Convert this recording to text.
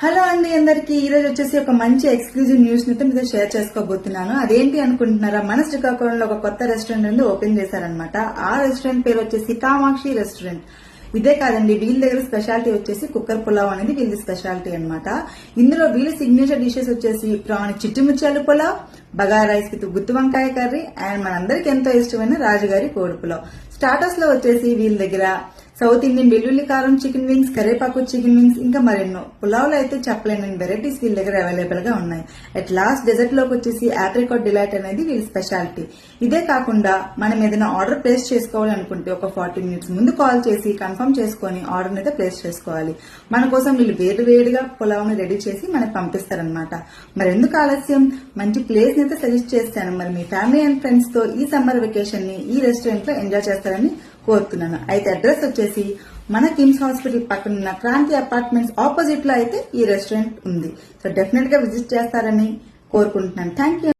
Hello అండి అందరికి ఈ రోజు వచ్చేసి ఒక మంచి ఎక్స్క్లూజివ్ న్యూస్ ని మీతో షేర్ చేసుకోబోతున్నాను. అదేంటి అనుకుంటున్నారా, మన శ్రీకాకుళంలో ఒక కొత్త రెస్టారెంట్ ఓపెన్ చేశారనమాట. ఆ రెస్టారెంట్ పేరు వచ్చేసి కామాక్షి రెస్టారెంట్. ఇదే కాదండి, వీళ్ళ దగ్గర స్పెషాలిటీ వచ్చేసి కుక్కర్ పులావ్ అనేది వీళ్ళ స్పెషాలిటీ అన్నమాట. ఇందులో వీళ్ళ సిగ్నేచర్ డిషెస్ వచ్చేసి ప్రాన్ చిట్టుముచ్చాలు పులావ్, బగారా రైస్ కి గుత్తి వంకాయ కర్రీ అండ్ మనందరికి ఎంతో ఇష్టమైన రాజుగారి కోడి పులావ్. స్టార్టర్స్ లో వచ్చేసి వీళ్ళ దగ్గర సౌత్ ఇండియన్ వెల్లుల్లి కారం చికెన్ వింగ్స్, కరేపాకు చికెన్ వింగ్స్, ఇంకా మరెన్నో పులావ్లో అయితే చెప్పలేని వెరైటీస్ వీళ్ళ దగ్గర అవైలబుల్ గా ఉన్నాయి. అట్ లాస్ట్ డెజర్ట్ లోకి వచ్చేసి ఆప్రికాట్ డిలైట్ అనేది వీళ్ళ స్పెషాలిటీ. ఇదే కాకుండా మనం ఏదైనా ఆర్డర్ ప్లేస్ చేసుకోవాలనుకుంటే ఒక 40 minutes ముందు కాల్ చేసి కన్ఫర్మ్ చేసుకుని ఆర్డర్ అయితే ప్లేస్ చేసుకోవాలి. మన కోసం వీళ్ళు వేడిగా పులావ్ని రెడీ చేసి మనకు పంపిస్తారనమాట. మరి ఎందుకు ఆలస్యం, మంచి ప్లేస్ అయితే సజెస్ట్ చేస్తాను. మరి మీ ఫ్యామిలీ అండ్ ఫ్రెండ్స్ తో ఈ సమ్మర్ వెకేషన్ ని ఈ రెస్టారెంట్ లో ఎంజాయ్ చేస్తారని కోరుతున్నాను. అయితే అడ్రస్ వచ్చేసి మన కిమ్స్ హాస్పిటల్ పక్కన ఉన్న క్రాంతి అపార్ట్మెంట్స్ ఆపోజిట్ లో అయితే ఈ రెస్టారెంట్ ఉంది. సో డెఫినెట్ గా విజిట్ చేస్తారని కోరుకుంటున్నాను. Thank you.